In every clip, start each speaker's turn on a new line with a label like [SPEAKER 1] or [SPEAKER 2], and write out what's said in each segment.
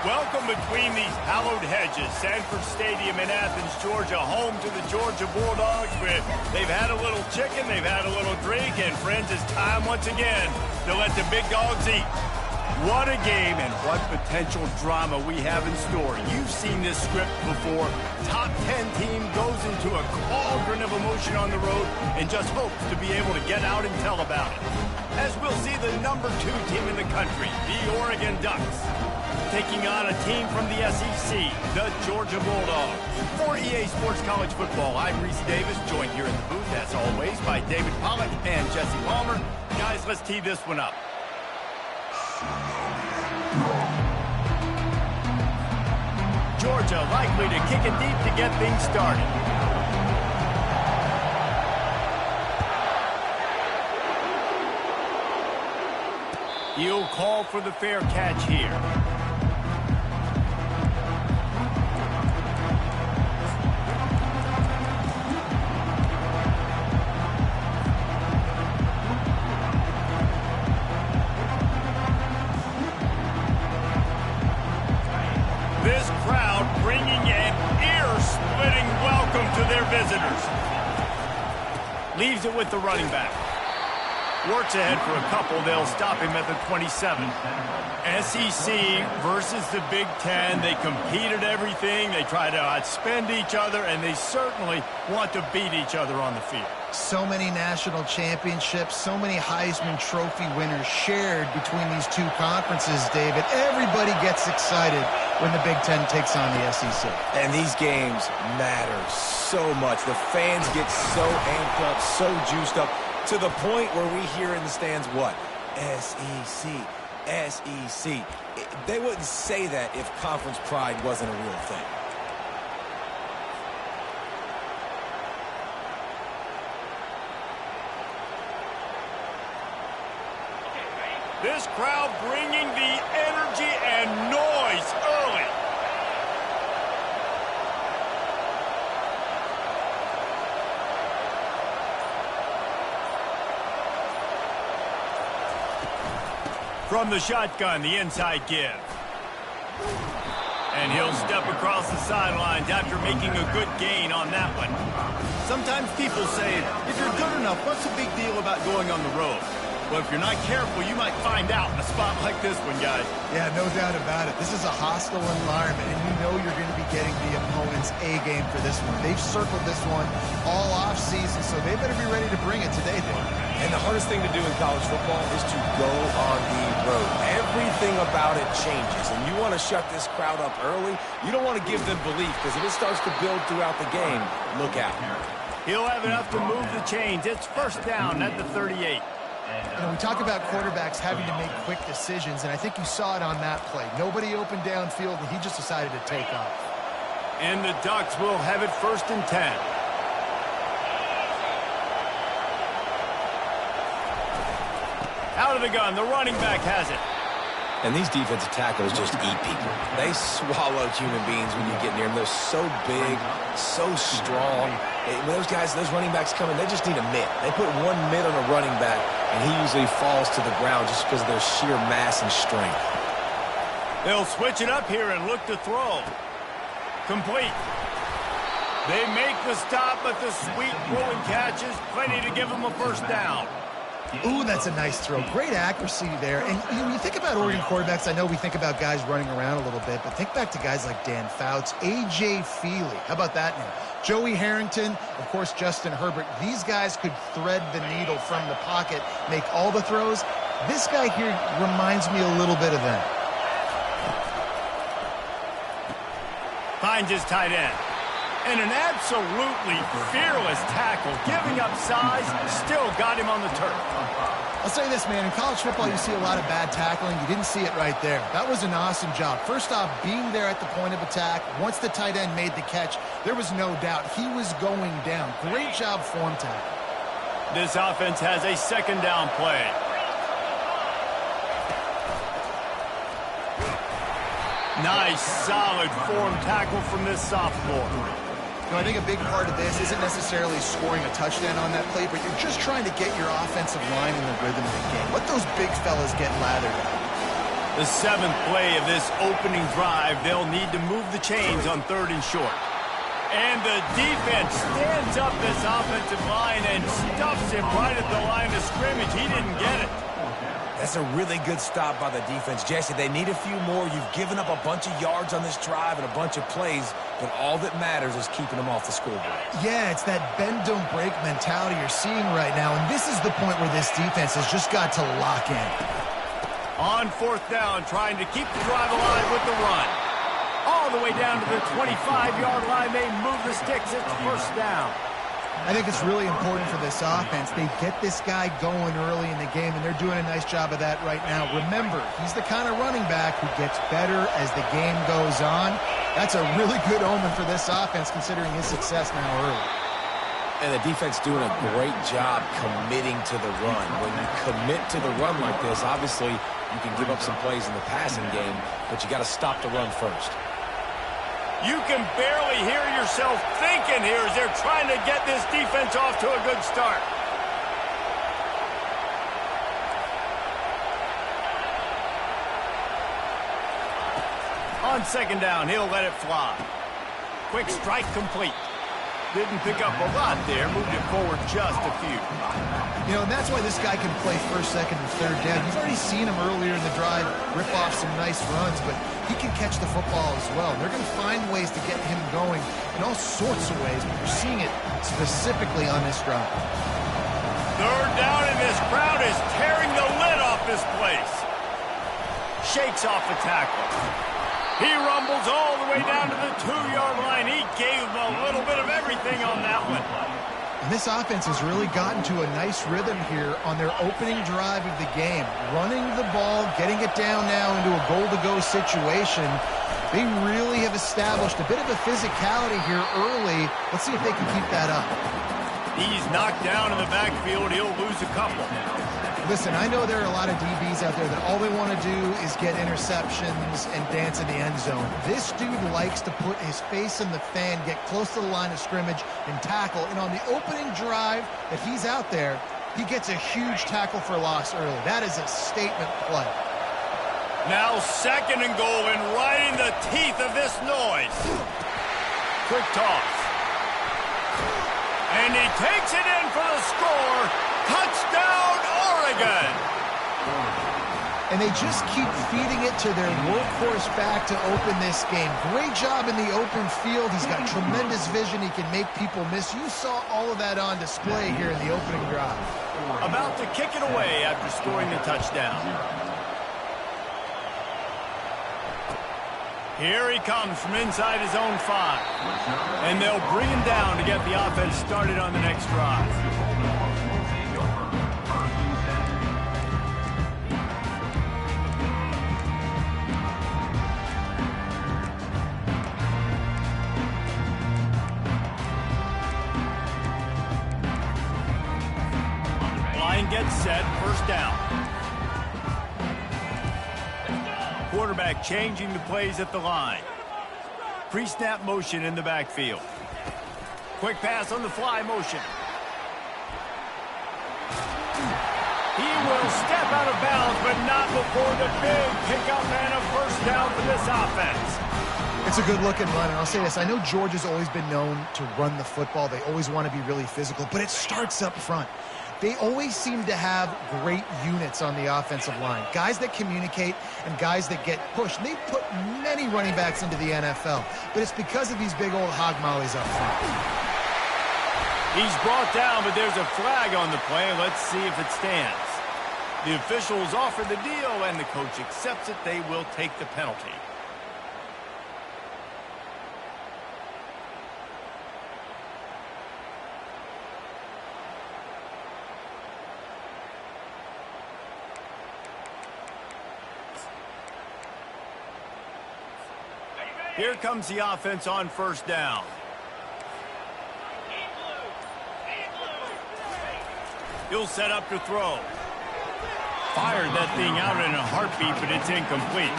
[SPEAKER 1] Welcome between these hallowed hedges. Sanford Stadium in Athens, Georgia, home to the Georgia Bulldogs. They've had a little chicken, they've had a little drink, and friends, it's time once again to let the big dogs eat. What a game and what potential drama we have in store. You've seen this script before. Top 10 team goes into a cauldron of emotion on the road and just hopes to be able to get out and tell about it. As we'll see the number 2 team in the country, the Oregon Ducks, taking on a team from the SEC, the Georgia Bulldogs. For EA Sports College Football, I'm Reese Davis, joined here in the booth, as always, by David Pollack and Jesse Palmer. Guys, let's tee this one up. Georgia likely to kick it deep to get things started. He'll call for the fair catch here. This crowd bringing an ear-splitting welcome to their visitors. Leaves it with the running back. Works ahead for a couple. They'll stop him at the 27. SEC versus the Big Ten. They compete at everything. They try to outspend each other, and they certainly want to beat each other on the field.
[SPEAKER 2] So many national championships, so many Heisman Trophy winners shared between these two conferences, David. Everybody gets excited when the Big Ten takes on the SEC.
[SPEAKER 3] And these games matter so much. The fans get so amped up, so juiced up, to the point where we hear in the stands what? SEC, SEC. They wouldn't say that if conference pride wasn't a real thing.
[SPEAKER 1] This crowd bringing the energy and noise early. From the shotgun, the inside give. And he'll step across the sidelines after making a good gain on that one. Sometimes people say, if you're good enough, what's the big deal about going on the road? Well, if you're not careful, you might find out in a spot like this one, guys.
[SPEAKER 2] Yeah, no doubt about it. This is a hostile environment, and you know you're going to be getting the opponent's A game for this one. They've circled this one all off season, so they better be ready to bring it today, Dave.
[SPEAKER 3] And the hardest thing to do in college football is to go on the road. Everything about it changes, and you want to shut this crowd up early. You don't want to give them belief, because if it starts to build throughout the game, look out.
[SPEAKER 1] He'll have enough to move the chains. It's first down at the 38.
[SPEAKER 2] You know, we talk about quarterbacks having to make quick decisions, and I think you saw it on that play. Nobody opened downfield, and he just decided to take off.
[SPEAKER 1] And the Ducks will have it first and 10. Out of the gun, the running back has it.
[SPEAKER 3] And these defensive tackles just eat people. They swallow human beings when you get near them. They're so big, so strong. When those guys, those running backs come in, they just need a mitt. They put one mitt on a running back, and he usually falls to the ground just because of their sheer mass and strength.
[SPEAKER 1] They'll switch it up here and look to throw. Complete. They make the stop, but the sweet throwing catch is plenty to give them a first down.
[SPEAKER 2] Ooh, that's a nice throw. Great accuracy there. And when you think about Oregon quarterbacks, I know we think about guys running around a little bit, but think back to guys like Dan Fouts, A.J. Feely. How about that name? Joey Harrington, of course, Justin Herbert. These guys could thread the needle from the pocket, make all the throws. This guy here reminds me a little bit of them.
[SPEAKER 1] Finds his tight end. And an absolutely fearless tackle, giving up size, still got him on the turf.
[SPEAKER 2] I'll say this, man, in college football you see a lot of bad tackling. You didn't see it right there. That was an awesome job. First off, being there at the point of attack. Once the tight end made the catch, there was no doubt he was going down. Great job form tackle.
[SPEAKER 1] This offense has a second down play. Nice, solid form tackle from this sophomore.
[SPEAKER 2] You know, I think a big part of this isn't necessarily scoring a touchdown on that play, but you're just trying to get your offensive line in the rhythm of the game. Let those big fellas get lathered up.
[SPEAKER 1] The 7th play of this opening drive, they'll need to move the chains on 3rd and short. And the defense stands up this offensive line and stuffs him right at the line of scrimmage. He didn't get it.
[SPEAKER 3] That's a really good stop by the defense. Jesse, they need a few more. You've given up a bunch of yards on this drive and a bunch of plays, but all that matters is keeping them off the scoreboard.
[SPEAKER 2] Yeah, it's that bend, don't break mentality you're seeing right now, and this is the point where this defense has just got to lock in.
[SPEAKER 1] On 4th down, trying to keep the drive alive with the run. All the way down to the 25-yard line, they move the sticks. It's 1st down.
[SPEAKER 2] I think it's really important for this offense. They get this guy going early in the game, and they're doing a nice job of that right now. Remember, he's the kind of running back who gets better as the game goes on. That's a really good omen for this offense, considering his success now early.
[SPEAKER 3] And the defense doing a great job committing to the run. When you commit to the run like this, obviously you can give up some plays in the passing game, but you got to stop the run first.
[SPEAKER 1] You can barely hear yourself thinking here as they're trying to get this defense off to a good start. On 2nd down, he'll let it fly. Quick strike complete. Didn't pick up a lot there, moved it forward just a few.
[SPEAKER 2] You know, and that's why this guy can play 1st, 2nd, and 3rd down. You've already seen him earlier in the drive rip off some nice runs, but he can catch the football as well. They're going to find ways to get him going in all sorts of ways, but you're seeing it specifically on this drive.
[SPEAKER 1] 3rd down, and this crowd is tearing the lid off this place. Shakes off the tackle. He rumbles all the way down to the 2-yard line. He gave him a little bit of everything on that one.
[SPEAKER 2] And this offense has really gotten to a nice rhythm here on their opening drive of the game. Running the ball, getting it down now into a goal-to-go situation. They really have established a bit of a physicality here early. Let's see if they can keep that up.
[SPEAKER 1] He's knocked down in the backfield. He'll lose a couple.
[SPEAKER 2] Listen, I know there are a lot of DBs out there that all they want to do is get interceptions and dance in the end zone. This dude likes to put his face in the fan, get close to the line of scrimmage, and tackle. And on the opening drive that he's out there, he gets a huge tackle for loss early. That is a statement play.
[SPEAKER 1] Now 2nd and goal, and right in the teeth of this noise. Quick toss. And he takes it in for the score. Touchdown, Oregon!
[SPEAKER 2] And they just keep feeding it to their workhorse back to open this game. Great job in the open field. He's got tremendous vision. He can make people miss. You saw all of that on display here in the opening drive.
[SPEAKER 1] About to kick it away after scoring the touchdown. Here he comes from inside his own 5. And they'll bring him down to get the offense started on the next drive. Line gets set, 1st down. Quarterback changing the plays at the line. Pre-snap motion in the backfield. Quick pass on the fly motion. He will step out of bounds, but not before the big pickup and a 1st down for this offense.
[SPEAKER 2] It's a good-looking run, and I'll say this. I know Georgia's always been known to run the football. They always want to be really physical, but it starts up front. They always seem to have great units on the offensive line. Guys that communicate and guys that get pushed. And they've put many running backs into the NFL, but it's because of these big old hog mollies up front.
[SPEAKER 1] He's brought down, but there's a flag on the play. Let's see if it stands. The officials offer the deal, and the coach accepts it. They will take the penalty. Here comes the offense on 1st down. He'll set up to throw. Fired that thing out in a heartbeat, but it's incomplete.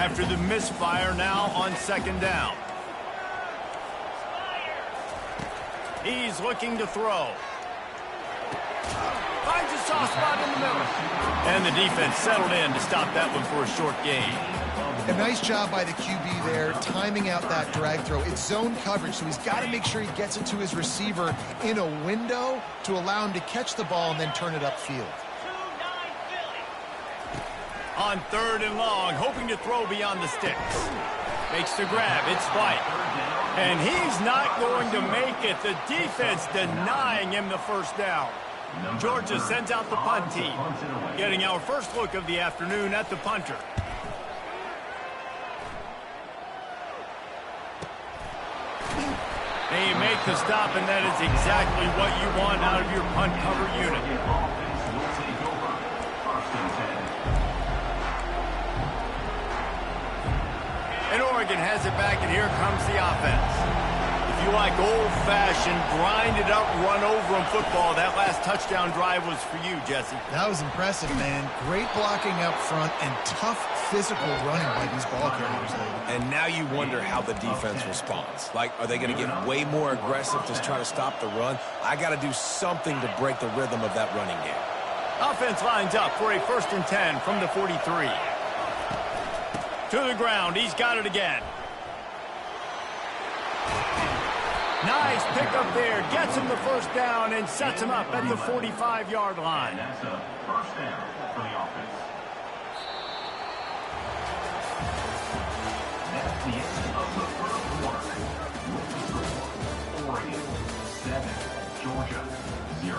[SPEAKER 1] after the misfire now on second down. He's looking to throw. Finds a soft spot in the middle. And the defense settled in to stop that one for a short gain.
[SPEAKER 2] A nice job by the QB there, timing out that drag throw. It's zone coverage, so he's got to make sure he gets it to his receiver in a window to allow him to catch the ball and then turn it upfield.
[SPEAKER 1] On third and long, hoping to throw beyond the sticks. Makes the grab. It's White. And he's not going to make it. The defense denying him the first down. Georgia sends out the punt team, getting our first look of the afternoon at the punter. They make the stop, and that is exactly what you want out of your punt cover unit. And Oregon has it back, and here comes the offense. If you like old-fashioned, grind-it-up, run-over-'em football, that last touchdown drive was for you, Jesse.
[SPEAKER 2] That was impressive, man. Great blocking up front and tough physical running by these ball carriers.
[SPEAKER 3] And now you wonder how the defense responds. Like, are they going to get way more aggressive to try to stop the run? I got to do something to break the rhythm of that running game.
[SPEAKER 1] Offense lines up for a 1st and 10 from the 43. To the ground. He's got it again. Nice pickup there. Gets him the first down and sets him up at the 45-yard line.
[SPEAKER 4] That's a first down for the offense. That's the end of the first quarter. Oregon 7, Georgia 0.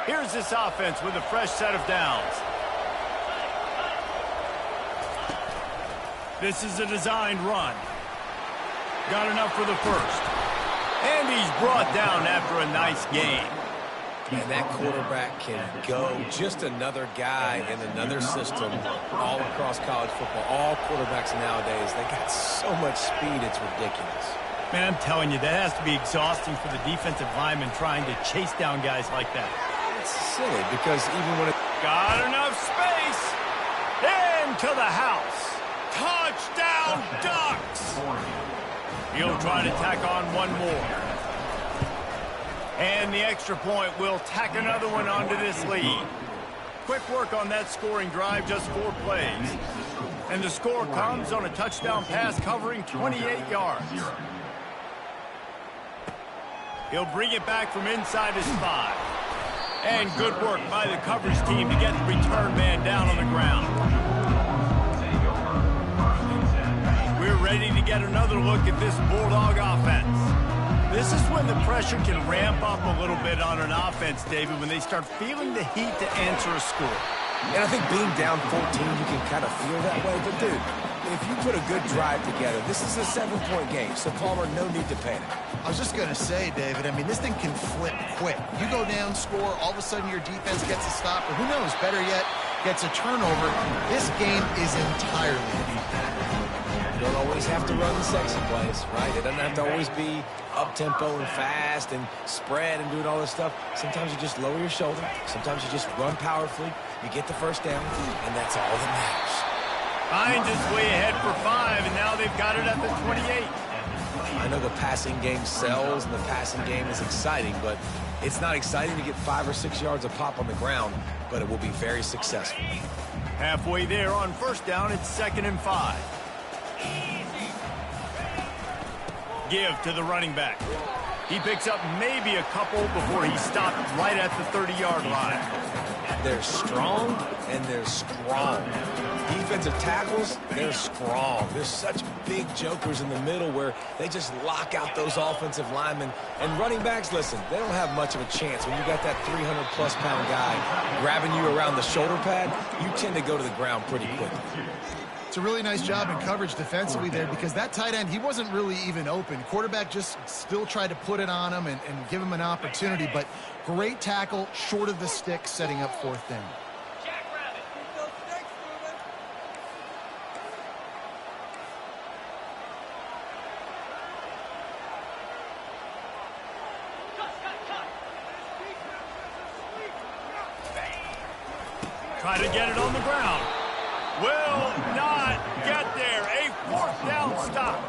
[SPEAKER 1] Here's this offense with a fresh set of downs. This is a designed run. Got enough for the first. And he's brought down after a nice gain.
[SPEAKER 3] And that quarterback can go. Just another guy in another system all across college football. All quarterbacks nowadays, they got so much speed, it's ridiculous.
[SPEAKER 1] Man, I'm telling you, that has to be exhausting for the defensive lineman trying to chase down guys like that.
[SPEAKER 3] It's silly because even when it...
[SPEAKER 1] Got enough space. Into the house. Touchdown, Ducks. He'll try to tack on one more. And the extra point will tack another one onto this lead. Quick work on that scoring drive, just 4 plays. And the score comes on a touchdown pass covering 28 yards. He'll bring it back from inside his 5. And good work by the coverage team to get the return man down on the ground. We're ready to get another look at this Bulldog offense. This is when the pressure can ramp up a little bit on an offense, David, when they start feeling the heat to answer a score.
[SPEAKER 3] And I think being down 14, you can kind of feel that way. But, dude, if you put a good drive together, this is a 7-point game. So, Palmer, no need to panic.
[SPEAKER 2] I was just going to say, David, I mean, this thing can flip quick. You go down, score, all of a sudden your defense gets a stop, or who knows, better yet, gets a turnover. This game is entirely defense.
[SPEAKER 3] You don't always have to run the sexy plays, right? It doesn't have to always be up-tempo and fast and spread and doing all this stuff. Sometimes you just lower your shoulder. Sometimes you just run powerfully. You get the first down, and that's all that matters.
[SPEAKER 1] Finds his way ahead for 5, and now they've got it at the 28.
[SPEAKER 3] I know the passing game sells and the passing game is exciting, but it's not exciting to get 5 or 6 yards a pop on the ground, but it will be very successful.
[SPEAKER 1] Halfway there on first down, it's 2nd and 5. Give to the running back. He picks up maybe a couple before he stopped right at the 30-yard line.
[SPEAKER 3] They're strong, and they're strong. Defensive tackles, they're strong. There's such big jokers in the middle where they just lock out those offensive linemen. And running backs, listen, they don't have much of a chance. When you got that 300-plus pound guy grabbing you around the shoulder pad, you tend to go to the ground pretty quickly.
[SPEAKER 2] It's a really nice job in coverage defensively there because that tight end, he wasn't really even open. Quarterback just still tried to put it on him and give him an opportunity, but great tackle short of the stick, setting up 4th down.
[SPEAKER 1] try to get it on the ground. Will not get there. A fourth down stop.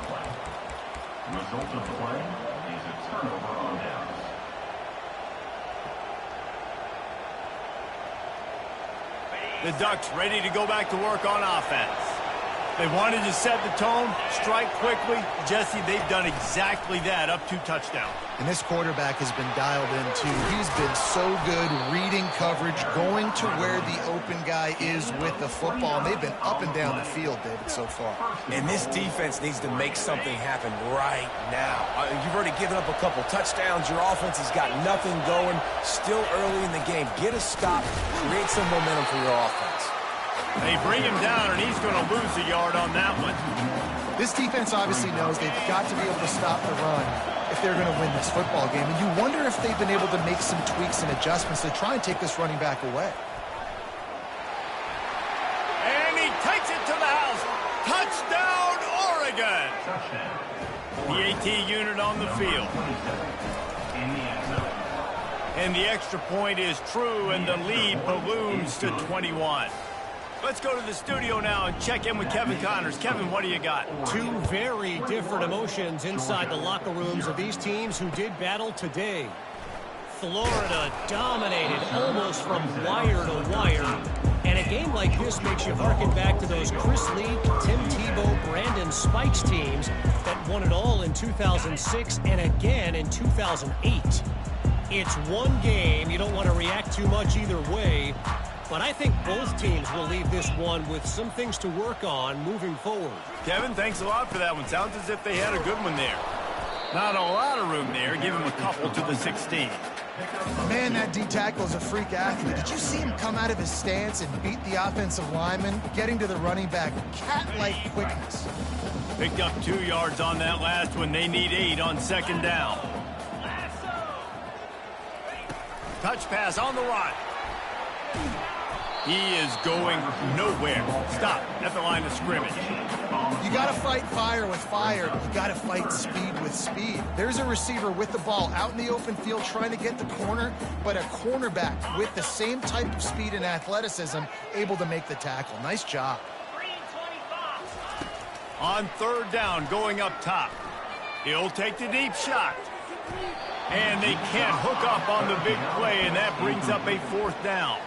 [SPEAKER 4] Result of the play is a turnover on downs.
[SPEAKER 1] The Ducks ready to go back to work on offense. They wanted to set the tone, strike quickly. Jesse, they've done exactly that, up 2 touchdowns.
[SPEAKER 2] And this quarterback has been dialed in, too. He's been so good reading coverage, going to where the open guy is with the football. And they've been up and down the field, David, so far.
[SPEAKER 3] And this defense needs to make something happen right now. You've already given up a couple touchdowns. Your offense has got nothing going. Still early in the game. Get a stop. Create some momentum for your offense.
[SPEAKER 1] They bring him down, and he's going to lose a yard on that one.
[SPEAKER 2] This defense obviously knows they've got to be able to stop the run if they're going to win this football game. And you wonder if they've been able to make some tweaks and adjustments to try and take this running back away.
[SPEAKER 1] And he takes it to the house. Touchdown, Oregon. The AT unit on the field. And the extra point is true, and the lead balloons to 21. Let's go to the studio now and check in with Kevin Connors. Kevin, what do you got?
[SPEAKER 5] 2 very different emotions inside the locker rooms of these teams who did battle today. Florida dominated almost from wire to wire. And a game like this makes you harken back to those Chris Leak, Tim Tebow, Brandon Spikes teams that won it all in 2006 and again in 2008. It's one game. You don't want to react too much either way. But I think both teams will leave this one with some things to work on moving forward.
[SPEAKER 1] Kevin, thanks a lot for that one. Sounds as if they had a good one there. Not a lot of room there. Give him a couple to the 16.
[SPEAKER 2] Man, that D tackle is a freak athlete. Did you see him come out of his stance and beat the offensive lineman, getting to the running back? Cat-like quickness.
[SPEAKER 1] Picked up 2 yards on that last one. They need 8 on 2nd down. Touch pass on the run. He is going nowhere. Stop at the line of scrimmage.
[SPEAKER 2] You got to fight fire with fire. You got to fight speed with speed. There's a receiver with the ball out in the open field trying to get the corner, but a cornerback with the same type of speed and athleticism able to make the tackle. Nice job.
[SPEAKER 1] On 3rd down, going up top. He'll take the deep shot. And they can't hook up on the big play, and that brings up a 4th down.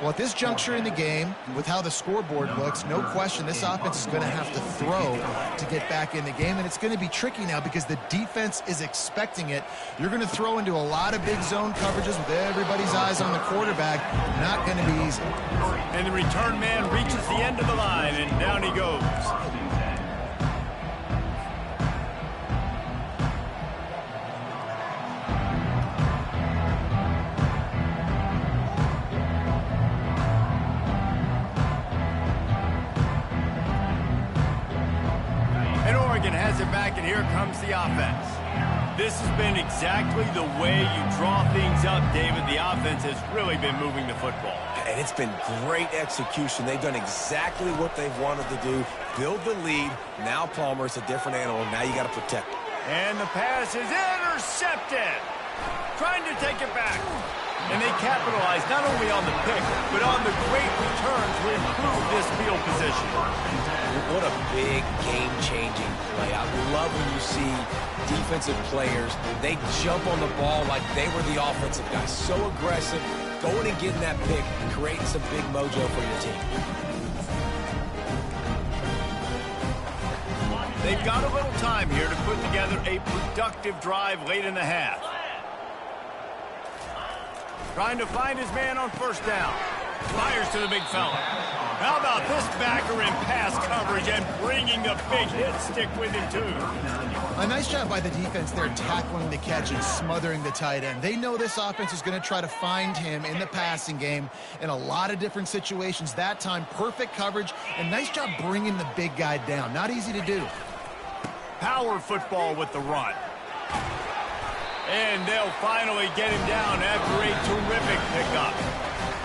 [SPEAKER 2] Well, at this juncture in the game, with how the scoreboard looks, no question this offense is going to have to throw to get back in the game, and it's going to be tricky now because the defense is expecting it. You're going to throw into a lot of big zone coverages with everybody's eyes on the quarterback. Not going to be easy.
[SPEAKER 1] And the return man reaches the end of the line, and down he goes. Has it back, and here comes the offense. This has been exactly the way you draw things up, David. The offense has really been moving the football.
[SPEAKER 3] And it's been great execution. They've done exactly what they've wanted to do. Build the lead. Now Palmer's a different animal. Now you got to protect it.
[SPEAKER 1] And the pass is intercepted. Trying to take it back. And they capitalize not only on the pick, but on the great return to improve this field position.
[SPEAKER 3] What a big game-changing play. I love when you see defensive players, they jump on the ball like they were the offensive guys. So aggressive, going and getting that pick, creating some big mojo for your team.
[SPEAKER 1] They've got a little time here to put together a productive drive late in the half. Trying to find his man on 1st down. Fires to the big fella. How about this backer in pass coverage and bringing the big hit stick with him, too?
[SPEAKER 2] A nice job by the defense there tackling the catch and smothering the tight end. They know this offense is going to try to find him in the passing game in a lot of different situations. That time, perfect coverage, and nice job bringing the big guy down. Not easy to do.
[SPEAKER 1] Power football with the run. And they'll finally get him down after a terrific pickup.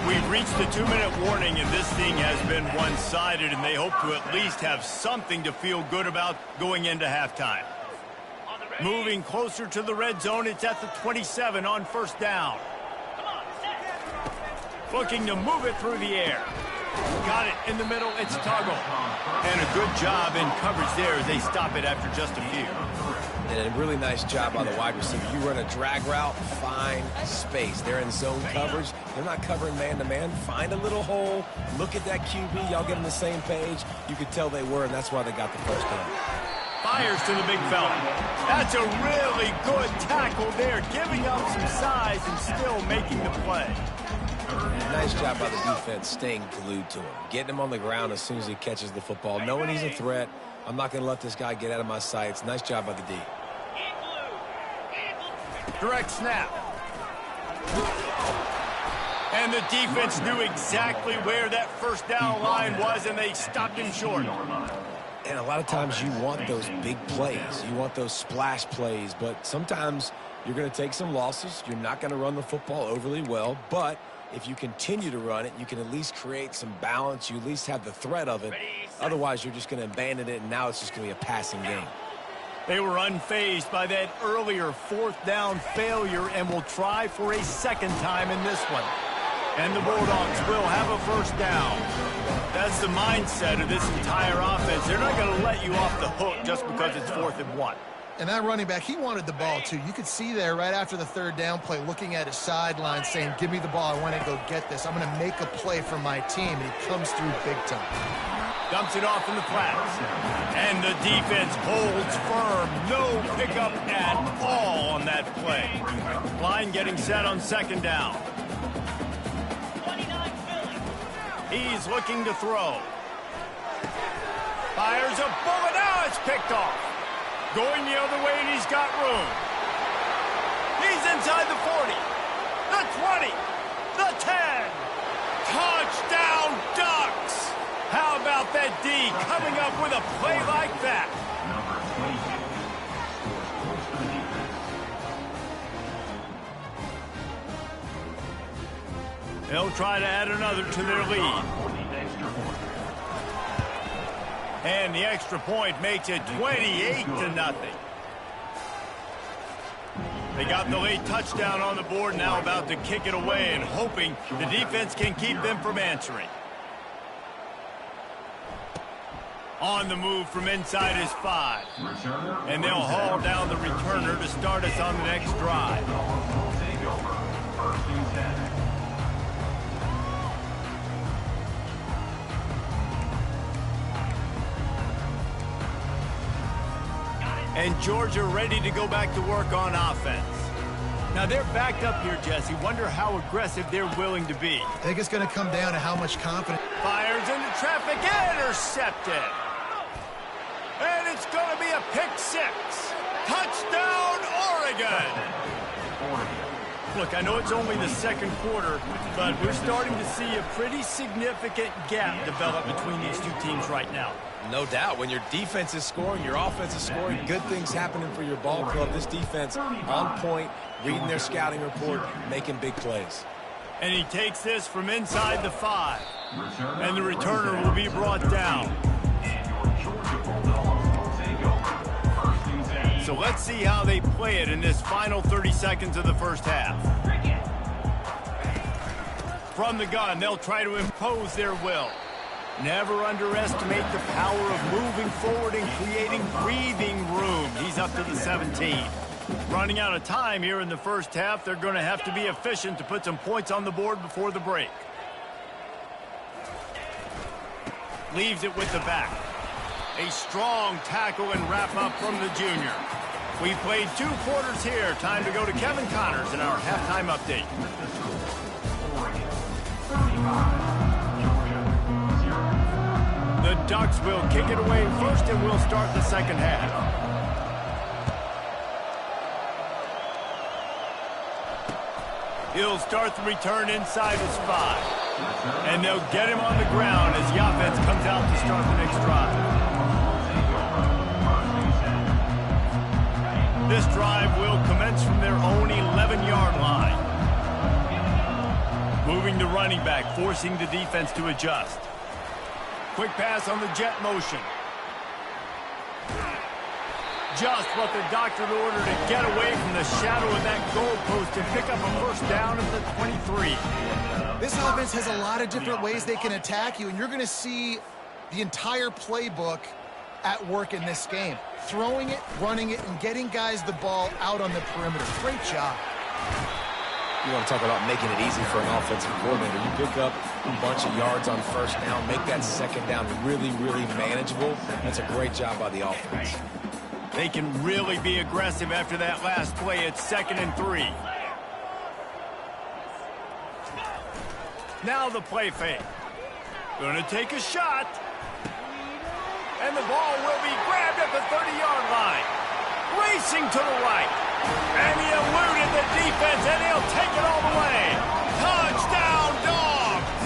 [SPEAKER 1] We've reached the 2-minute warning, and this thing has been one-sided, and they hope to at least have something to feel good about going into halftime. Moving closer to the red zone, it's at the 27 on 1st down. Looking to move it through the air. Got it in the middle. It's Tuggle. And a good job in coverage there as they stop it after just a few.
[SPEAKER 3] And a really nice job by the wide receiver. You run a drag route, find space. They're in zone coverage. They're not covering man-to-man. Find a little hole. Look at that QB. Y'all get on the same page. You could tell they were, and that's why they got the first down.
[SPEAKER 1] Fires to the big fella. That's a really good tackle there, giving up some size and still making the play.
[SPEAKER 3] Nice job by the defense staying glued to him. Getting him on the ground as soon as he catches the football. Knowing he's a threat. I'm not going to let this guy get out of my sights. Nice job by the D.
[SPEAKER 1] Direct snap. And the defense knew exactly where that first down line was, and they stopped him short.
[SPEAKER 3] And a lot of times you want those big plays. You want those splash plays, but sometimes you're going to take some losses. You're not going to run the football overly well, but if you continue to run it, you can at least create some balance. You at least have the threat of it. Otherwise, you're just going to abandon it, and now it's just going to be a passing game.
[SPEAKER 1] They were unfazed by that earlier fourth down failure and will try for a second time in this one. And the Bulldogs will have a first down. That's the mindset of this entire offense. They're not going to let you off the hook just because it's 4th and 1.
[SPEAKER 2] And that running back, he wanted the ball, too. You could see there right after the third down play, looking at his sideline, saying, give me the ball. I want to go get this. I'm going to make a play for my team. And he comes through big time.
[SPEAKER 1] Dumps it off in the flats. And the defense holds firm. No pickup at all on that play. Line getting set on second down. He's looking to throw. Fires a bullet. Now it's picked off. Going the other way, and he's got room. He's inside the 40, the 20, the 10. Touchdown, Ducks! How about that D coming up with a play like that? They'll try to add another to their lead. And the extra point makes it 28-0. They got the late touchdown on the board, now about to kick it away and hoping the defense can keep them from answering. On the move from inside his 5. And they'll haul down the returner to start us on the next drive. And Georgia ready to go back to work on offense. Now they're backed up here, Jesse. Wonder how aggressive they're willing to be.
[SPEAKER 2] I think it's going to come down to how much confidence.
[SPEAKER 1] Fires into traffic, intercepted. And it's going to be a pick 6. Touchdown, Oregon. Look, I know it's only the second quarter, but we're starting to see a pretty significant gap develop between these two teams right now.
[SPEAKER 3] No doubt. When your defense is scoring, your offense is scoring, good things happening for your ball club. This defense on point, reading their scouting report, making big plays.
[SPEAKER 1] And he takes this from inside the 5. And the returner will be brought down. So let's see how they play it in this final 30 seconds of the first half. From the gun, they'll try to impose their will. Never underestimate the power of moving forward and creating breathing room. He's up to the 17. Running out of time here in the first half. They're going to have to be efficient to put some points on the board before the break. Leaves it with the back. A strong tackle and wrap up from the junior. We played 2 quarters here. Time to go to Kevin Connors in our halftime update. The Ducks will kick it away first, and we'll start the second half. He'll start the return inside his 5. And they'll get him on the ground as the offense comes out to start the next drive. This drive will commence from their own 11-yard line. Moving the running back, forcing the defense to adjust. Quick pass on the jet motion. Just what the doctor ordered to get away from the shadow of that goalpost and pick up a first down at the 23.
[SPEAKER 2] This offense has a lot of different ways they can attack you, and you're going to see the entire playbook at work in this game. Throwing it, running it, and getting guys the ball out on the perimeter. Great job.
[SPEAKER 3] You want to talk about making it easy for an offensive coordinator. You pick up a bunch of yards on first down, make that second down really, really manageable. That's a great job by the offense.
[SPEAKER 1] They can really be aggressive after that last play. It's 2nd and 3. Now the play fake. Gonna take a shot. And the ball will be grabbed at the 30-yard line. Racing to the right. And he eluded the defense, and he'll take it all the way. Touchdown, Dogs!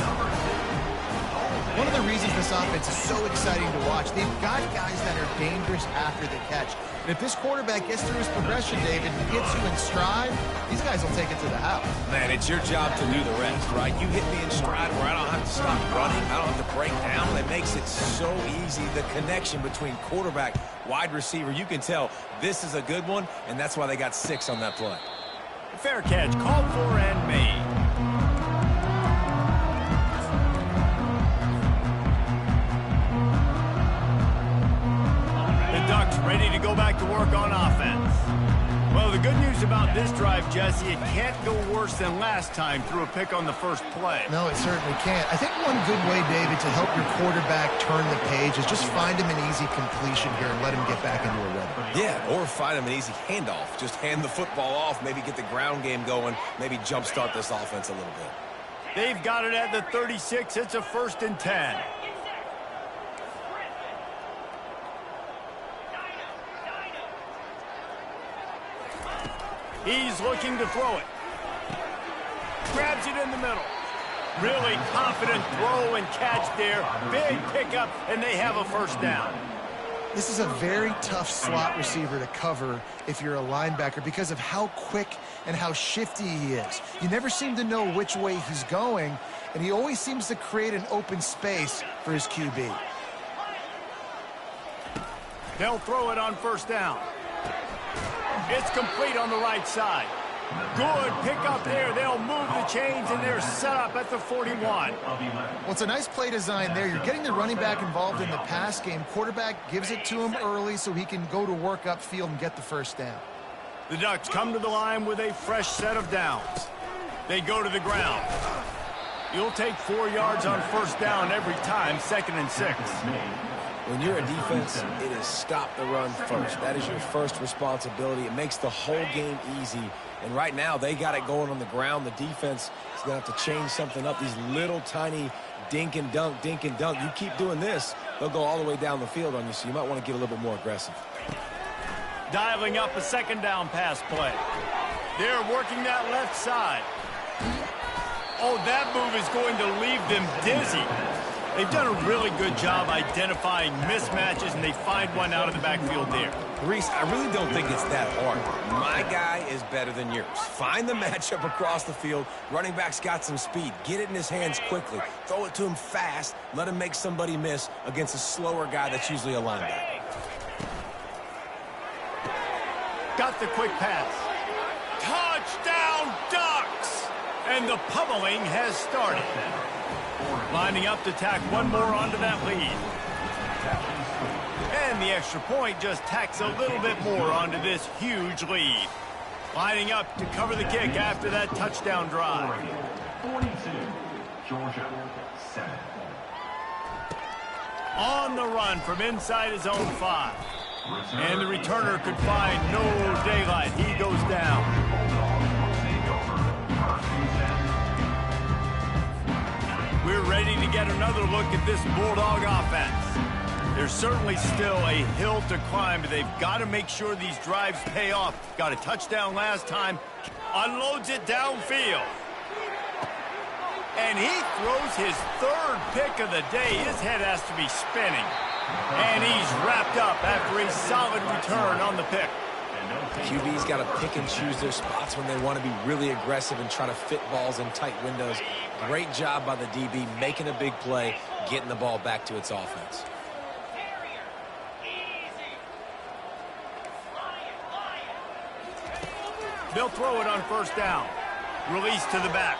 [SPEAKER 2] One of the reasons this offense is so exciting to watch, they've got guys that are dangerous after the catch. And if this quarterback gets through his progression, David, and gets you in stride, these guys will take it to the house.
[SPEAKER 3] Man, it's your job to do the rest, right? You hit me in stride where I don't have to stop running. I don't have to break down. It makes it so easy. The connection between quarterback, wide receiver, you can tell this is a good one, and that's why they got 6 on that play.
[SPEAKER 1] Fair catch, called for and made. Ready to go back to work on offense. Well, the good news about this drive, Jesse, it can't go worse than last time through a pick on the first play.
[SPEAKER 2] No, it certainly can't. I think one good way, David, to help your quarterback turn the page is just find him an easy completion here and let him get back into a rhythm.
[SPEAKER 3] Yeah, or find him an easy handoff. Just hand the football off, maybe get the ground game going, maybe jumpstart this offense a little bit.
[SPEAKER 1] They've got it at the 36. It's a 1st and 10. He's looking to throw it. Grabs it in the middle. Really confident throw and catch there. Big pickup, and they have a first down.
[SPEAKER 2] This is a very tough slot receiver to cover if you're a linebacker because of how quick and how shifty he is. You never seem to know which way he's going, and he always seems to create an open space for his QB.
[SPEAKER 1] They'll throw it on first down. It's complete on the right side. Good pickup there. They'll move the chains, and they're set up at the 41.
[SPEAKER 2] Well, it's a nice play design there. You're getting the running back involved in the pass game. Quarterback gives it to him early so he can go to work upfield and get the first down.
[SPEAKER 1] The Ducks come to the line with a fresh set of downs. They go to the ground. You'll take 4 yards on first down every time, 2nd and 6.
[SPEAKER 3] When you're a defense, it is stop the run first. That is your first responsibility. It makes the whole game easy. And right now, they got it going on the ground. The defense is going to have to change something up. These little tiny dink and dunk, dink and dunk. You keep doing this, they'll go all the way down the field on you, so you might want to get a little bit more aggressive.
[SPEAKER 1] Dialing up a 2nd down pass play. They're working that left side. Oh, that move is going to leave them dizzy. They've done a really good job identifying mismatches, and they find one out of the backfield there.
[SPEAKER 3] Reese, I really don't think it's that hard. My guy is better than yours. Find the matchup across the field. Running back's got some speed. Get it in his hands quickly. Throw it to him fast. Let him make somebody miss against a slower guy that's usually a linebacker.
[SPEAKER 1] Got the quick pass. Touchdown, Ducks! And the pummeling has started. Lining up to tack one more onto that lead. And the extra point just tacks a little bit more onto this huge lead. Lining up to cover the kick after that touchdown drive.
[SPEAKER 4] 42, Georgia, 7.
[SPEAKER 1] On the run from inside his own 5. And the returner could find no daylight. He goes down. We're ready to get another look at this Bulldog offense. There's certainly still a hill to climb, but they've got to make sure these drives pay off. Got a touchdown last time. Unloads it downfield. And he throws his 3rd pick of the day. His head has to be spinning. And he's wrapped up after a solid return on the pick.
[SPEAKER 3] QB's got to pick and choose their spots when they want to be really aggressive and try to fit balls in tight windows. Great job by the DB making a big play, getting the ball back to its offense.
[SPEAKER 1] They'll throw it on first down. Release to the back.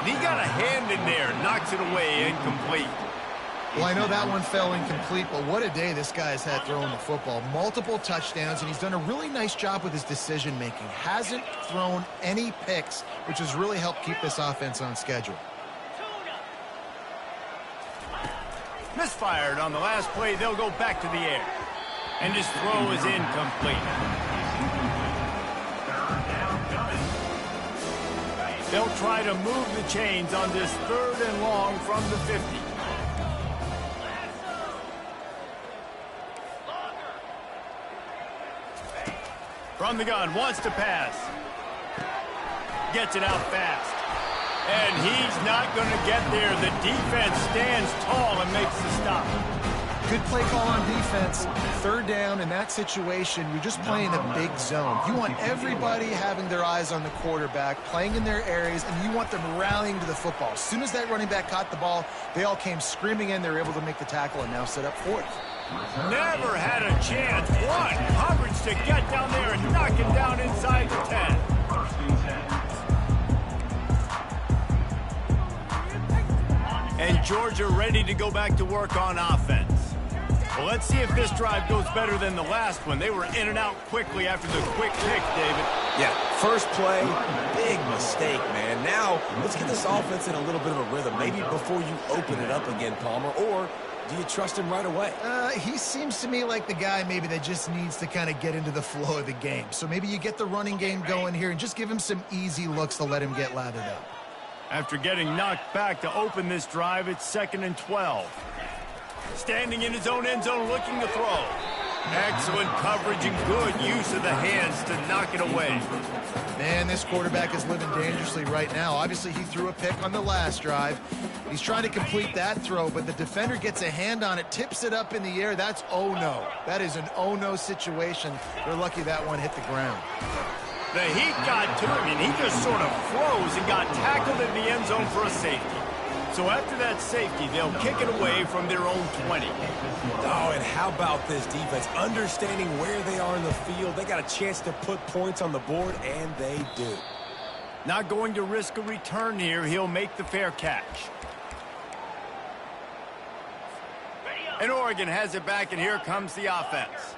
[SPEAKER 1] And he got a hand in there, knocks it away, incomplete.
[SPEAKER 2] Well, I know that one fell incomplete, but what a day this guy has had throwing the football. Multiple touchdowns, and he's done a really nice job with his decision-making. Hasn't thrown any picks, which has really helped keep this offense on schedule.
[SPEAKER 1] Misfired on the last play. They'll go back to the air. And his throw is incomplete. They'll try to move the chains on this 3rd and long from the 50. From the gun, wants to pass. Gets it out fast. And he's not going to get there. The defense stands tall and makes the stop.
[SPEAKER 2] Good play call on defense. 3rd down in that situation, you're just playing a big zone. You want everybody having their eyes on the quarterback, playing in their areas, and you want them rallying to the football. As soon as that running back caught the ball, they all came screaming in. They were able to make the tackle and now set up 4th.
[SPEAKER 1] Never had a chance. One coverage to get down there and knock it down inside the 10. And Georgia ready to go back to work on offense. Well, let's see if this drive goes better than the last one. They were in and out quickly after the quick kick, David.
[SPEAKER 3] Yeah, first play, big mistake, man. Now, let's get this offense in a little bit of a rhythm. Maybe before you open it up again, Palmer, or do you trust him right away?
[SPEAKER 2] He seems to me like the guy maybe that just needs to kind of get into the flow of the game. So maybe you get the running game going here and just give him some easy looks to let him get lathered up.
[SPEAKER 1] After getting knocked back to open this drive, it's 2nd and 12. Standing in his own end zone looking to throw. Excellent coverage and good use of the hands to knock it away.
[SPEAKER 2] Man, this quarterback is living dangerously right now. Obviously, he threw a pick on the last drive. He's trying to complete that throw, but the defender gets a hand on it, tips it up in the air. That's oh-no. That is an oh-no situation. They're lucky that one hit the ground.
[SPEAKER 1] The heat got to him, and he just sort of froze and got tackled in the end zone for a safety. So after that safety, they'll kick it away from their own 20.
[SPEAKER 3] Oh, and how about this defense? Understanding where they are in the field. They got a chance to put points on the board, and they do.
[SPEAKER 1] Not going to risk a return here. He'll make the fair catch. And Oregon has it back, and here comes the offense.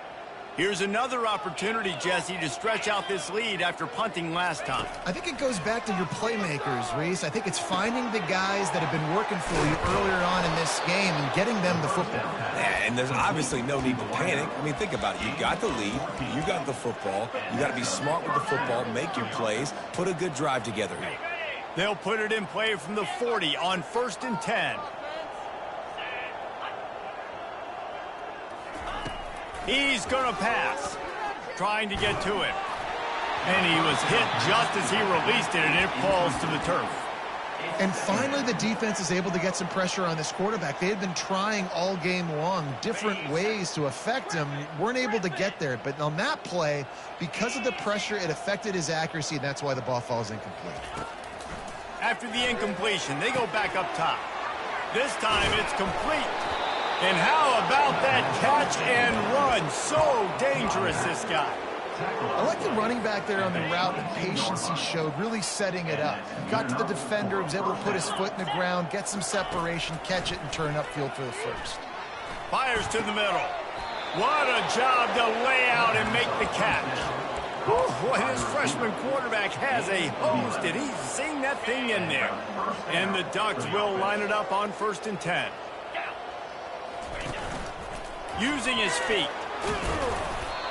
[SPEAKER 1] Here's another opportunity, Jesse, to stretch out this lead after punting last time.
[SPEAKER 2] I think it goes back to your playmakers, Reese. I think it's finding the guys that have been working for you earlier on in this game and getting them the football.
[SPEAKER 3] Yeah, and there's obviously no need to panic. I mean, think about it. You got the lead. You got the football. You got to be smart with the football, make your plays, put a good drive together here.
[SPEAKER 1] They'll put it in play from the 40 on 1st and 10. He's going to pass, trying to get to it. And he was hit just as he released it, and it falls to the turf.
[SPEAKER 2] And finally, the defense is able to get some pressure on this quarterback. They had been trying all game long different ways to affect him, weren't able to get there. But on that play, because of the pressure, it affected his accuracy, and that's why the ball falls incomplete.
[SPEAKER 1] After the incompletion, they go back up top. This time, it's complete. And how about that catch and run? So dangerous, this guy.
[SPEAKER 2] I like the running back there on the route, the patience he showed, really setting it up. Got to the defender, was able to put his foot in the ground, get some separation, catch it, and turn upfield for the first.
[SPEAKER 1] Fires to the middle. What a job to lay out and make the catch. Whew, boy, this freshman quarterback has a hose. Did he sing that thing in there? And the Ducks will line it up on 1st and 10. Using his feet.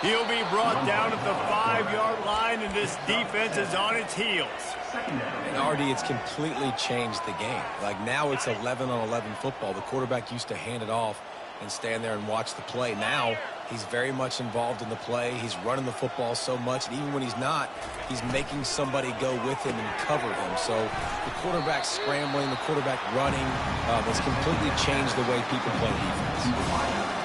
[SPEAKER 1] He'll be brought down at the 5-yard line, and this defense is on its heels.
[SPEAKER 3] And Artie, it's completely changed the game. Like now it's 11-on-11 football. The quarterback used to hand it off and stand there and watch the play. Now he's very much involved in the play. He's running the football so much, and even when he's not, he's making somebody go with him and cover him. So the quarterback scrambling, the quarterback running has completely changed the way people play defense.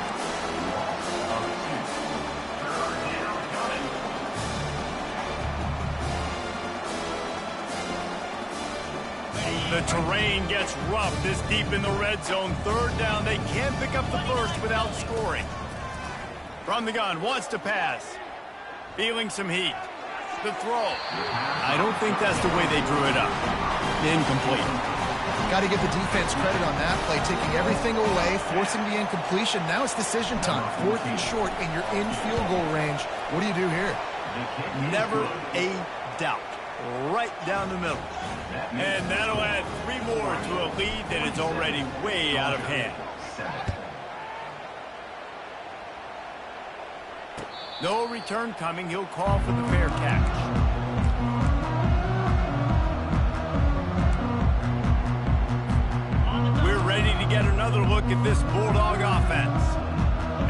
[SPEAKER 1] The terrain gets rough this deep in the red zone. 3rd down. They can't pick up the first without scoring. From the gun, wants to pass. Feeling some heat. The throw. I don't think that's the way they drew it up. Incomplete.
[SPEAKER 2] Got to give the defense credit on that play, taking everything away, forcing the incompletion. Now it's decision time. 4th and short, and you're in field goal range. What do you do here?
[SPEAKER 1] Never a doubt. Right down the middle. And that'll add 3 more to a lead that is already way out of hand. No return coming. He'll call for the fair catch. We're ready to get another look at this Bulldog offense.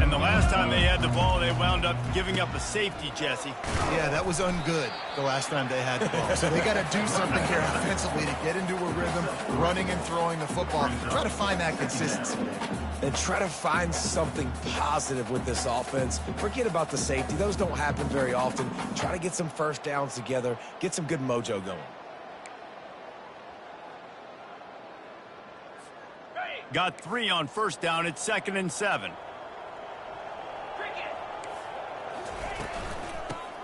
[SPEAKER 1] And the last time they had the ball, they wound up giving up a safety, Jesse.
[SPEAKER 2] Yeah, that was ungood the last time they had the ball. So they got to do something here offensively to get into a rhythm, running and throwing the football. Try to find that consistency.
[SPEAKER 3] And try to find something positive with this offense. Forget about the safety. Those don't happen very often. Try to get some first downs together, get some good mojo going.
[SPEAKER 1] Got 3 on first down. It's 2nd and 7.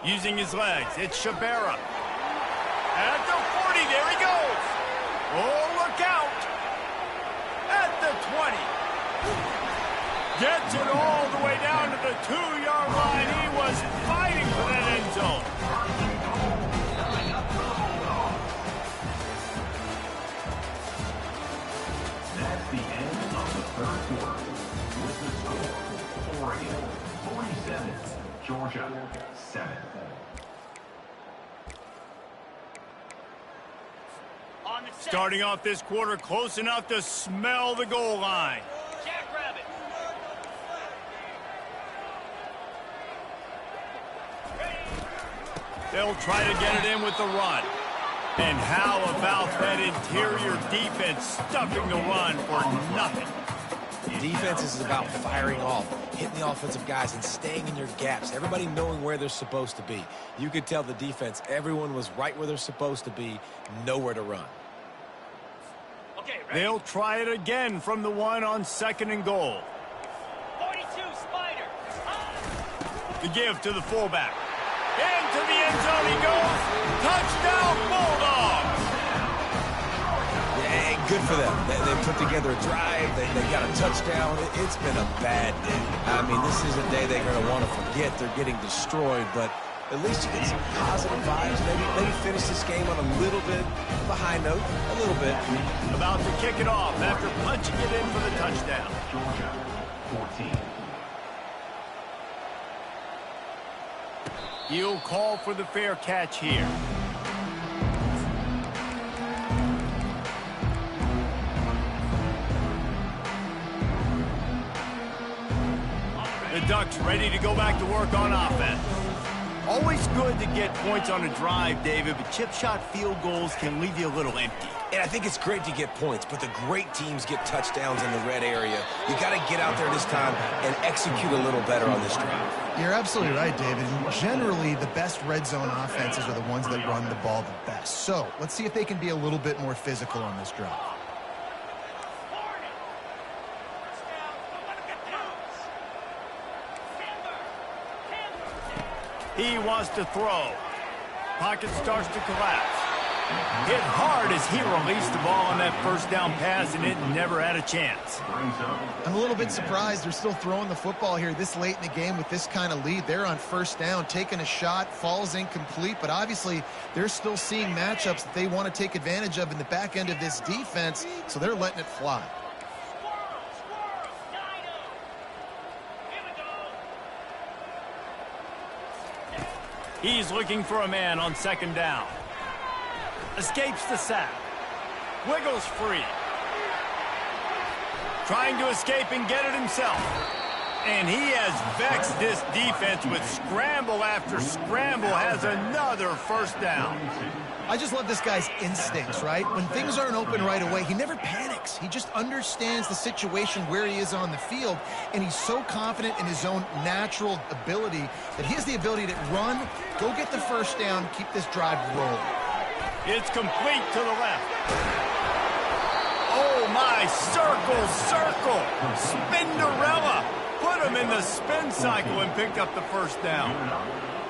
[SPEAKER 1] Using his legs, it's Shabera. At the 40, there he goes. Oh, look out. At the 20. Gets it all the way down to the 2-yard line. He was fighting for that end zone.
[SPEAKER 4] That's the end of the 3rd quarter. With the score, Oregon 47, Georgia 7.
[SPEAKER 1] Starting off this quarter close enough to smell the goal line.
[SPEAKER 5] Jackrabbit.
[SPEAKER 1] They'll try to get it in with the run. And how about that interior defense stuffing the run for nothing?
[SPEAKER 3] Defense is about firing off, hitting the offensive guys and staying in your gaps. Everybody knowing where they're supposed to be. You could tell the defense, everyone was right where they're supposed to be, nowhere to run.
[SPEAKER 1] They'll try it again from the 1 on 2nd and goal.
[SPEAKER 5] 42, Spider.
[SPEAKER 1] The give to the fullback. Into the end zone he goes. Touchdown, Bulldogs!
[SPEAKER 3] Yeah, good for them. They put together a drive. They got a touchdown. It's been a bad day. I mean, this is a day they're going to want to forget. They're getting destroyed, but at least you get some positive vibes. Maybe finish this game on a little bit of a high note. A little bit.
[SPEAKER 1] About to kick it off after punching it in for the touchdown.
[SPEAKER 4] Georgia 14.
[SPEAKER 1] He'll call for the fair catch here. The Ducks ready to go back to work on offense. Always good to get points on a drive, David, but chip shot field goals can leave you a little empty.
[SPEAKER 3] And I think it's great to get points, but the great teams get touchdowns in the red area. You got to get out there this time and execute a little better on this drive.
[SPEAKER 2] You're absolutely right, David. Generally, the best red zone offenses are the ones that run the ball the best. So let's see if they can be a little bit more physical on this drive.
[SPEAKER 1] He wants to throw. Pocket starts to collapse. Hit hard as he released the ball on that first down pass, and it never had a chance.
[SPEAKER 2] I'm a little bit surprised they're still throwing the football here this late in the game with this kind of lead. They're on first down, taking a shot, falls incomplete, but obviously they're still seeing matchups that they want to take advantage of in the back end of this defense, so they're letting it fly.
[SPEAKER 1] He's looking for a man on second down. Escapes the sack. Wiggles free. Trying to escape and get it himself. And he has vexed this defense with scramble after scramble, has another first down.
[SPEAKER 2] I just love this guy's instincts, right? When things aren't open right away, he never panics. He just understands the situation where he is on the field, and he's so confident in his own natural ability that he has the ability to run, go get the first down, keep this drive rolling.
[SPEAKER 1] It's complete to the left. Oh, my, circle, Spinderella. Put hit him in the spin cycle and picked up the first down.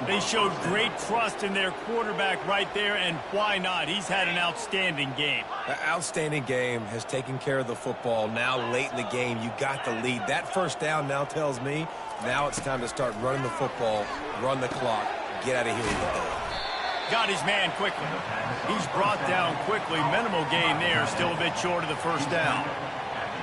[SPEAKER 1] They showed great trust in their quarterback right there, and why not? He's had an outstanding game.
[SPEAKER 3] An outstanding game, has taken care of the football. Now late in the game, you got the lead. That first down now tells me now it's time to start running the football, run the clock, get out of here with the ball.
[SPEAKER 1] Got his man quickly. He's brought down quickly. Minimal gain there, still a bit short of the first down.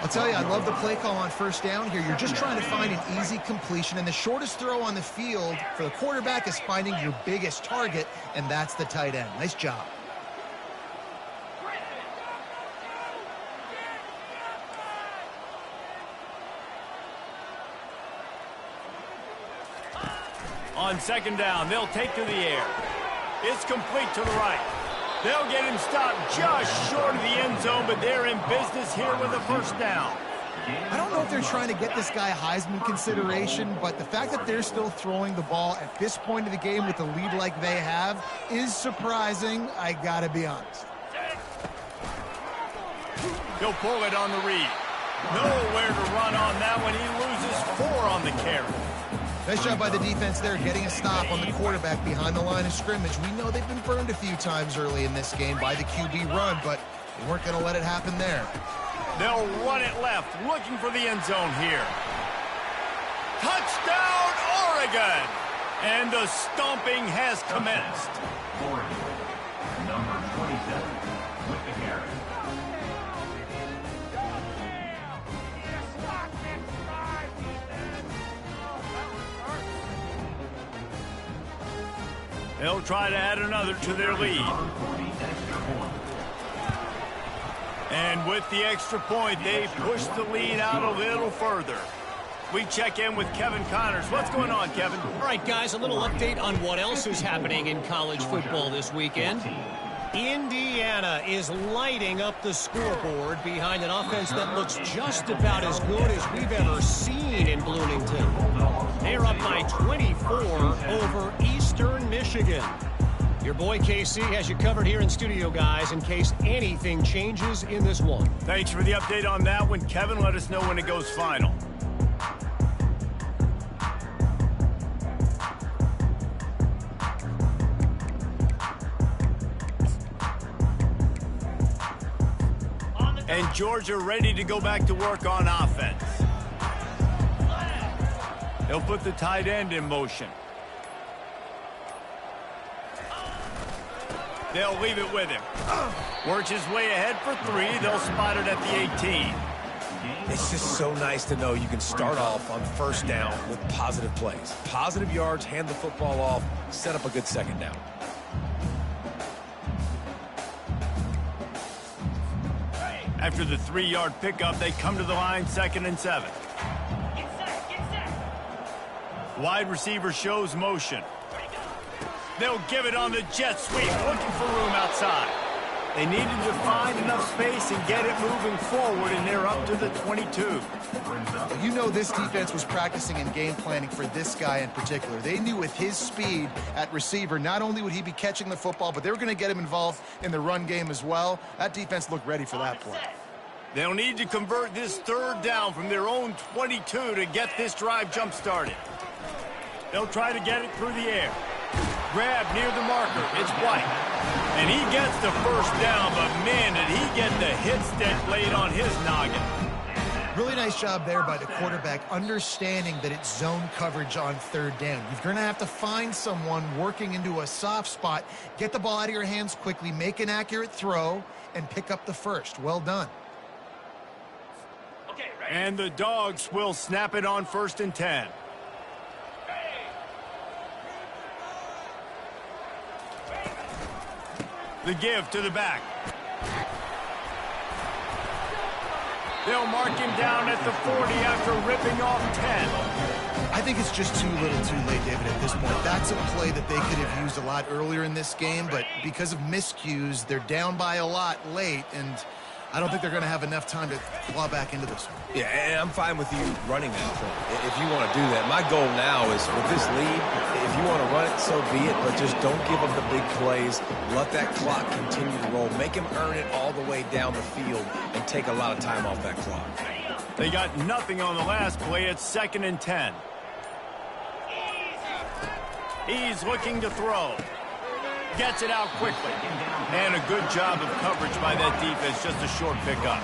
[SPEAKER 2] I'll tell you, I love the play call on first down here. You're just trying to find an easy completion, and the shortest throw on the field for the quarterback is finding your biggest target, and that's the tight end. Nice job.
[SPEAKER 1] On second down, they'll take to the air. It's complete to the right. They'll get him stopped just short of the end zone, but they're in business here with a first down.
[SPEAKER 2] I don't know if they're trying to get this guy Heisman consideration, but the fact that they're still throwing the ball at this point of the game with the lead like they have is surprising, I gotta be honest.
[SPEAKER 1] He'll pull it on the read. Nowhere to run on that one. He loses 4 on the carry.
[SPEAKER 2] Nice job by the defense there, getting a stop on the quarterback behind the line of scrimmage. We know they've been burned a few times early in this game by the QB run, but they weren't going to let it happen there.
[SPEAKER 1] They'll run it left, looking for the end zone here. Touchdown, Oregon! And the stomping has commenced.
[SPEAKER 4] Oregon, number 27, with the carry.
[SPEAKER 1] They'll try to add another to their lead. And with the extra point, they push the lead out a little further. We check in with Kevin Connors. What's going on, Kevin?
[SPEAKER 5] All right, guys, a little update on what else is happening in college football this weekend. Indiana is lighting up the scoreboard behind an offense that looks just about as good as we've ever seen in Bloomington. They're up by 24 over Eastern Michigan. Your boy KC has you covered here in studio, guys, in case anything changes in this one.
[SPEAKER 1] Thanks for the update on that one, Kevin. Let us know when it goes final. And Georgia ready to go back to work on offense. They'll put the tight end in motion. They'll leave it with him. Works his way ahead for 3. They'll spot it at the 18.
[SPEAKER 3] It's just so nice to know you can start off on first down with positive plays. Positive yards, hand the football off, set up a good second down.
[SPEAKER 1] After the 3-yard pickup, they come to the line 2nd and 7. Wide receiver shows motion. They'll give it on the jet sweep, looking for room outside. They needed to find enough space and get it moving forward, and they're up to the 22.
[SPEAKER 2] You know this defense was practicing and game planning for this guy in particular. They knew with his speed at receiver, not only would he be catching the football, but they were going to get him involved in the run game as well. That defense looked ready for that play.
[SPEAKER 1] They'll need to convert this 3rd down from their own 22 to get this drive jump-started. They'll try to get it through the air. Grab near the marker. It's White. And he gets the first down, but man, did he get the hit stick laid on his noggin.
[SPEAKER 2] Really nice job there by the quarterback, understanding that it's zone coverage on 3rd down. You're going to have to find someone working into a soft spot, get the ball out of your hands quickly, make an accurate throw, and pick up the first. Well done.
[SPEAKER 1] And the Dogs will snap it on 1st and 10. The give to the back. They'll mark him down at the 40 after ripping off 10.
[SPEAKER 2] I think it's just too little too late, David, at this point. That's a play that they could have used a lot earlier in this game, but because of miscues, they're down by a lot late, and I don't think they're going to have enough time to claw back into this one.
[SPEAKER 3] Yeah, and I'm fine with you running that play if you want to do that. My goal now is with this lead, if you want to run it, so be it, but just don't give up the big plays. Let that clock continue to roll. Make him earn it all the way down the field and take a lot of time off that clock.
[SPEAKER 1] They got nothing on the last play. It's 2nd and 10. He's looking to throw. Gets it out quickly. And a good job of coverage by that defense. Just a short pickup.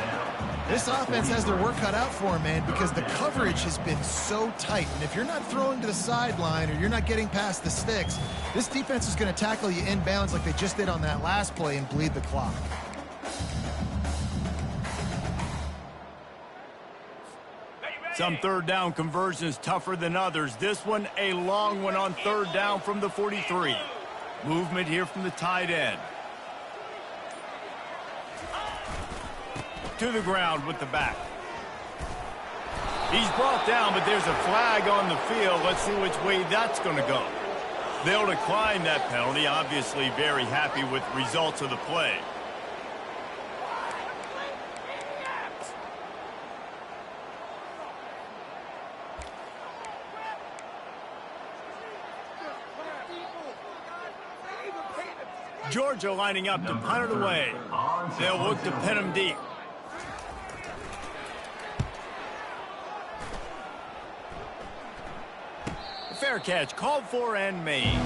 [SPEAKER 2] This offense has their work cut out for them, man, because the coverage has been so tight. And if you're not throwing to the sideline or you're not getting past the sticks, this defense is going to tackle you inbounds like they just did on that last play and bleed the clock.
[SPEAKER 1] Some third down conversions tougher than others. This one, a long one on 3rd down from the 43. Movement here from the tight end. To the ground with the back. He's brought down, but there's a flag on the field. Let's see which way that's going to go. They'll decline that penalty. Obviously very happy with the results of the play. Georgia lining up to punt it away. They'll look to pin him deep. Fair catch called for and made.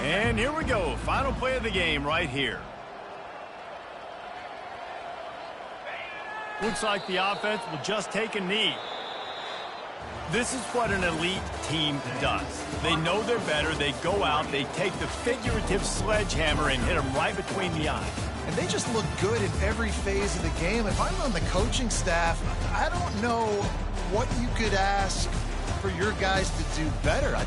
[SPEAKER 1] And here we go. Final play of the game right here. Looks like the offense will just take a knee. This is what an elite team does. They know they're better. They go out. They take the figurative sledgehammer and hit them right between the eyes.
[SPEAKER 2] And they just look good in every phase of the game. If I'm on the coaching staff, I don't know what you could ask for your guys to do better.